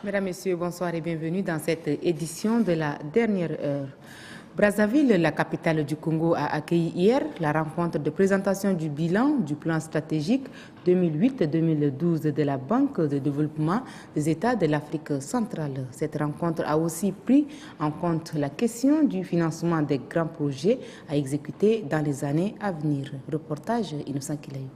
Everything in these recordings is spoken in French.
Mesdames, Messieurs, bonsoir et bienvenue dans cette édition de la dernière heure. Brazzaville, la capitale du Congo, a accueilli hier la rencontre de présentation du bilan du plan stratégique 2008-2012 de la Banque de développement des États de l'Afrique centrale. Cette rencontre a aussi pris en compte la question du financement des grands projets à exécuter dans les années à venir. Reportage Innocent Kilayou.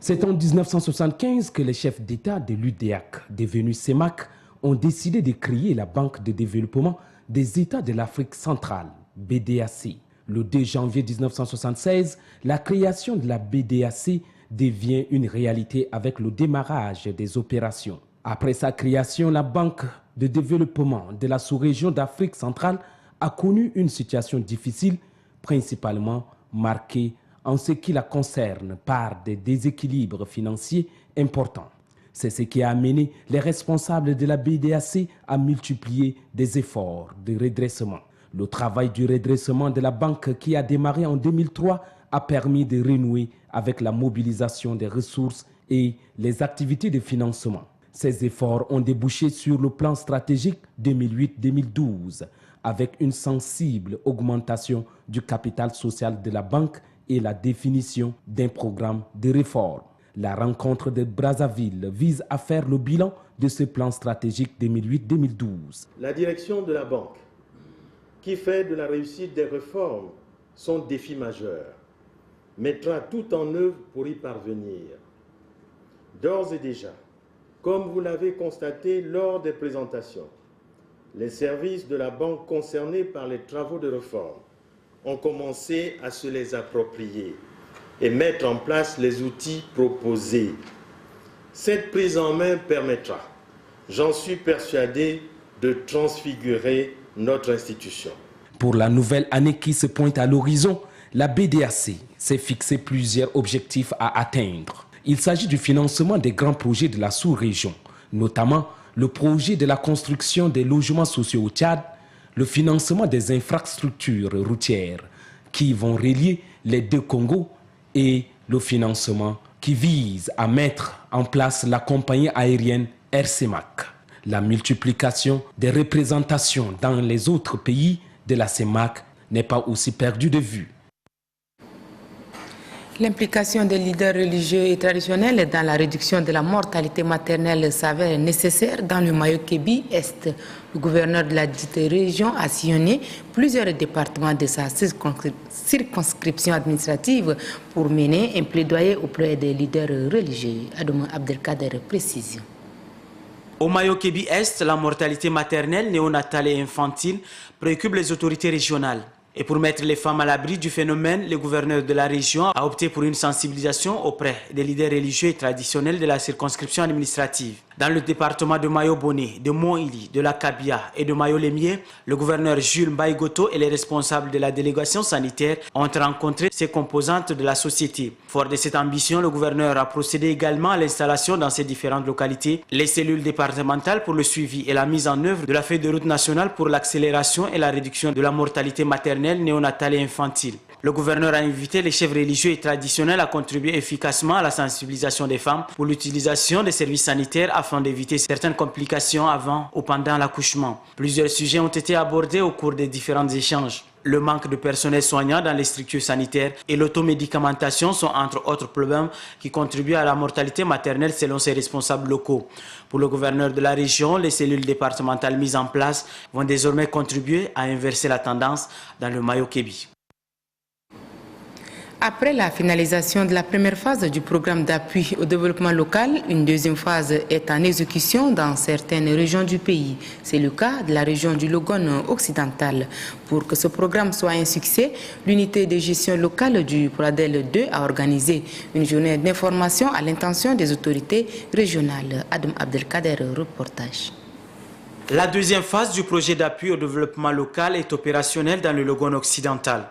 C'est en 1975 que les chefs d'État de l'UDEAC, devenu CEMAC, ont décidé de créer la Banque de développement des États de l'Afrique centrale, BDAC. Le 2 janvier 1976, la création de la BDAC devient une réalité avec le démarrage des opérations. Après sa création, la Banque de développement de la sous-région d'Afrique centrale a connu une situation difficile, principalement marquée en ce qui la concerne par des déséquilibres financiers importants. C'est ce qui a amené les responsables de la BDAC à multiplier des efforts de redressement. Le travail du redressement de la banque qui a démarré en 2003 a permis de renouer avec la mobilisation des ressources et les activités de financement. Ces efforts ont débouché sur le plan stratégique 2008-2012 avec une sensible augmentation du capital social de la banque et la définition d'un programme de réforme. La rencontre de Brazzaville vise à faire le bilan de ce plan stratégique 2008-2012. La direction de la banque, qui fait de la réussite des réformes son défi majeur, mettra tout en œuvre pour y parvenir. D'ores et déjà, comme vous l'avez constaté lors des présentations, les services de la banque concernés par les travaux de réforme ont commencé à se les approprier et mettre en place les outils proposés. Cette prise en main permettra, j'en suis persuadé, de transfigurer notre institution. Pour la nouvelle année qui se pointe à l'horizon, la BDAC s'est fixé plusieurs objectifs à atteindre. Il s'agit du financement des grands projets de la sous-région, notamment le projet de la construction des logements sociaux au Tchad, le financement des infrastructures routières qui vont relier les deux Congos et le financement qui vise à mettre en place la compagnie aérienne Air CEMAC. La multiplication des représentations dans les autres pays de la CEMAC n'est pas aussi perdue de vue. L'implication des leaders religieux et traditionnels dans la réduction de la mortalité maternelle s'avère nécessaire dans le Mayo-Kébi-Est. Le gouverneur de la dite région a sillonné plusieurs départements de sa circonscription administrative pour mener un plaidoyer auprès des leaders religieux. Adouma Abdelkader, précision. Au Mayo-Kébi-Est, la mortalité maternelle, néonatale et infantile préoccupe les autorités régionales. Et pour mettre les femmes à l'abri du phénomène, le gouverneur de la région a opté pour une sensibilisation auprès des leaders religieux et traditionnels de la circonscription administrative. Dans le département de Mayo-Boné, de Mont-Ili, de la Kabia et de Mayo-Lémier, le gouverneur Jules Mbaïgoto et les responsables de la délégation sanitaire ont rencontré ces composantes de la société. Fort de cette ambition, le gouverneur a procédé également à l'installation dans ces différentes localités les cellules départementales pour le suivi et la mise en œuvre de la feuille de route nationale pour l'accélération et la réduction de la mortalité maternelle, néonatale et infantile. Le gouverneur a invité les chefs religieux et traditionnels à contribuer efficacement à la sensibilisation des femmes pour l'utilisation des services sanitaires afin d'éviter certaines complications avant ou pendant l'accouchement. Plusieurs sujets ont été abordés au cours des différents échanges. Le manque de personnel soignant dans les structures sanitaires et l'automédicamentation sont entre autres problèmes qui contribuent à la mortalité maternelle selon ses responsables locaux. Pour le gouverneur de la région, les cellules départementales mises en place vont désormais contribuer à inverser la tendance dans le Mayo-Kébi. Après la finalisation de la première phase du programme d'appui au développement local, une deuxième phase est en exécution dans certaines régions du pays. C'est le cas de la région du Logone occidental. Pour que ce programme soit un succès, l'unité de gestion locale du Pradel 2 a organisé une journée d'information à l'intention des autorités régionales. Adam Abdelkader, reportage. La deuxième phase du projet d'appui au développement local est opérationnelle dans le Logone occidental.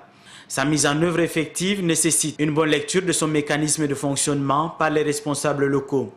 Sa mise en œuvre effective nécessite une bonne lecture de son mécanisme de fonctionnement par les responsables locaux.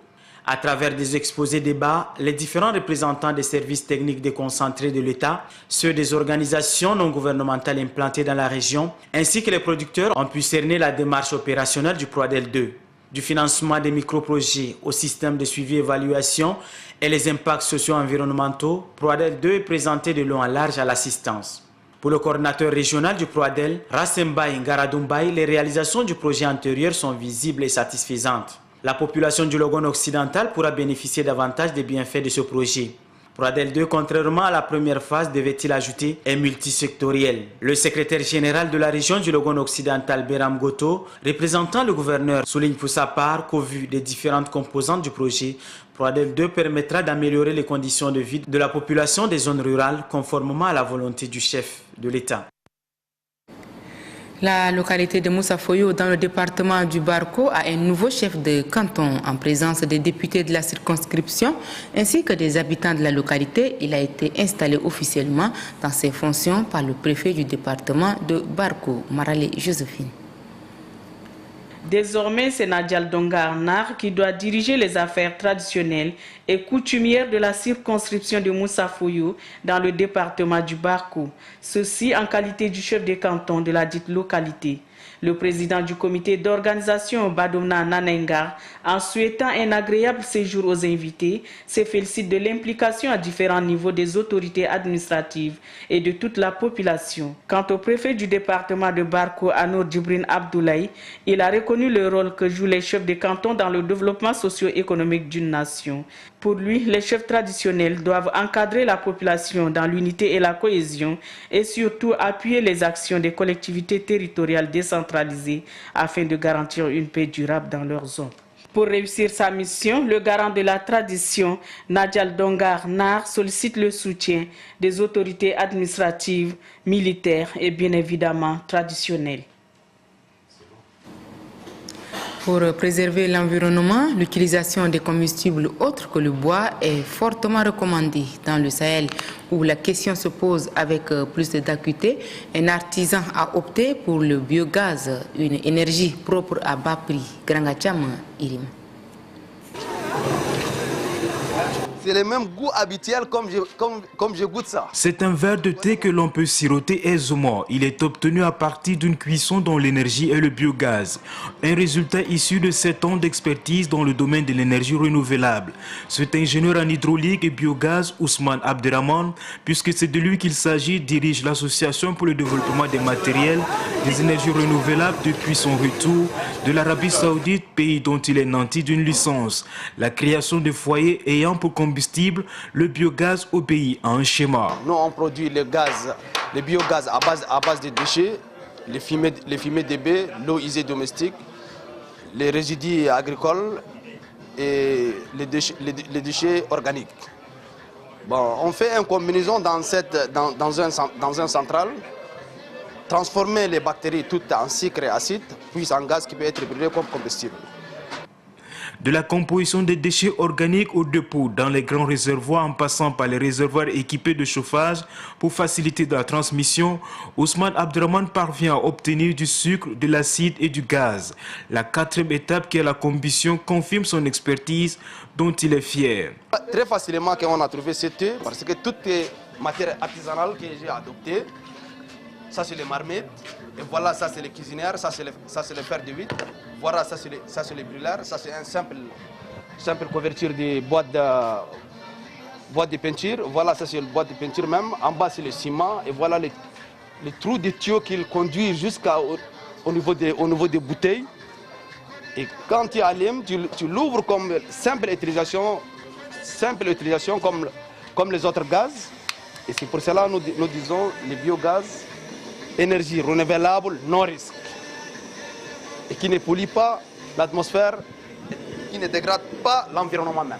À travers des exposés débats, les différents représentants des services techniques déconcentrés de l'État, ceux des organisations non gouvernementales implantées dans la région, ainsi que les producteurs ont pu cerner la démarche opérationnelle du Pradel 2. Du financement des micro-projets au système de suivi et évaluation et les impacts socio-environnementaux, PROADEL 2 est présenté de long en large à l'assistance. Pour le coordinateur régional du PROADEL, Rassembaye Ngaradumbaye, les réalisations du projet antérieur sont visibles et satisfaisantes. La population du Logone occidental pourra bénéficier davantage des bienfaits de ce projet. PROADEL 2, contrairement à la première phase, devait-il ajouter, est multisectoriel. Le secrétaire général de la région du Logone occidental, Beram Goto, représentant le gouverneur, souligne pour sa part qu'au vu des différentes composantes du projet, PROADEL 2 permettra d'améliorer les conditions de vie de la population des zones rurales conformément à la volonté du chef de l'État. La localité de Moussafoyo, dans le département du Barko, a un nouveau chef de canton en présence des députés de la circonscription ainsi que des habitants de la localité. Il a été installé officiellement dans ses fonctions par le préfet du département de Barko, Marale Josephine. Désormais, c'est Nadjal Dongar Nar qui doit diriger les affaires traditionnelles et coutumières de la circonscription de Moussafoyo dans le département du Barko. Ceci en qualité du chef de canton de la dite localité. Le président du comité d'organisation Badomna Nanengar, en souhaitant un agréable séjour aux invités, se félicite de l'implication à différents niveaux des autorités administratives et de toute la population. Quant au préfet du département de Barko, Anour Djibrin Abdoulaye, il a reconnu le rôle que jouent les chefs de canton dans le développement socio-économique d'une nation. Pour lui, les chefs traditionnels doivent encadrer la population dans l'unité et la cohésion et surtout appuyer les actions des collectivités territoriales décentralisées afin de garantir une paix durable dans leur zone. Pour réussir sa mission, le garant de la tradition, Nadjal Dongar Nar, sollicite le soutien des autorités administratives, militaires et bien évidemment traditionnelles. Pour préserver l'environnement, l'utilisation des combustibles autres que le bois est fortement recommandée. Dans le Sahel, où la question se pose avec plus d'acuité, un artisan a opté pour le biogaz, une énergie propre à bas prix. Grangacham Irim. C'est le même goût habituel comme je goûte ça. C'est un verre de thé que l'on peut siroter aisément. Il est obtenu à partir d'une cuisson dont l'énergie est le biogaz. Un résultat issu de 7 ans d'expertise dans le domaine de l'énergie renouvelable. Cet ingénieur en hydraulique et biogaz, Ousmane Abderrahman, puisque c'est de lui qu'il s'agit, dirige l'association pour le développement des matériels, des énergies renouvelables depuis son retour de l'Arabie Saoudite, pays dont il est nanti d'une licence. La création de foyers ayant pour combustible le biogaz obéit à un schéma. Nous, on produit le biogaz à base de déchets, les fumées des baies, l'eau usée domestique, les résidus agricoles et les déchets organiques. Bon, on fait une combinaison dans un central, transformer les bactéries toutes en sucre et acide, puis en gaz qui peut être brûlé comme combustible. De la composition des déchets organiques au dépôt dans les grands réservoirs en passant par les réservoirs équipés de chauffage pour faciliter la transmission, Ousmane Abderrahman parvient à obtenir du sucre, de l'acide et du gaz. La 4e étape qui est la combustion confirme son expertise dont il est fier. Très facilement on a trouvé ce thé parce que toutes les matières artisanales que j'ai adoptées, ça c'est les marmites, et voilà ça c'est les cuisinières, ça c'est le fer de huître, voilà ça c'est les brûleurs, ça c'est un simple couverture de boîte de peinture, voilà ça c'est le boîte de peinture même, en bas c'est le ciment, et voilà les trous de tuyaux qu'il conduit jusqu'au niveau des bouteilles. Et quand tu allumes, tu l'ouvres comme simple utilisation comme les autres gaz. Et c'est pour cela que nous disons le biogaz, énergie renouvelable, non risque. Et qui ne pollue pas l'atmosphère, qui ne dégrade pas l'environnement même.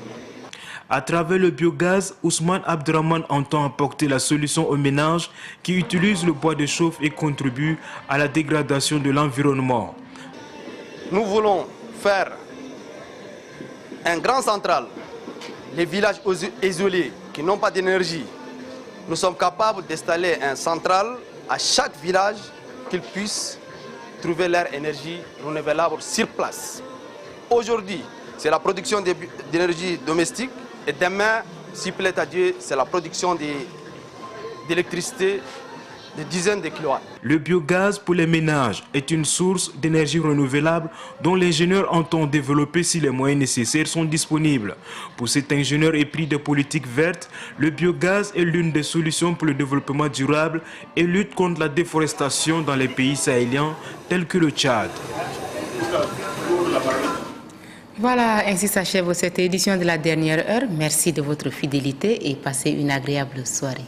À travers le biogaz, Ousmane Abderrahman entend apporter la solution aux ménages qui utilisent le bois de chauffe et contribuent à la dégradation de l'environnement. Nous voulons faire un grand central, les villages isolés qui n'ont pas d'énergie. Nous sommes capables d'installer un central à chaque village qu'ils puissent trouver leur énergie renouvelable sur place. Aujourd'hui, c'est la production d'énergie domestique et demain, si plaît à Dieu, c'est la production d'électricité des dizaines de kilowatts. Le biogaz pour les ménages est une source d'énergie renouvelable dont l'ingénieur entend développer si les moyens nécessaires sont disponibles. Pour cet ingénieur épris de politiques vertes, le biogaz est l'une des solutions pour le développement durable et lutte contre la déforestation dans les pays sahéliens tels que le Tchad. Voilà, ainsi s'achève cette édition de la dernière heure. Merci de votre fidélité et passez une agréable soirée.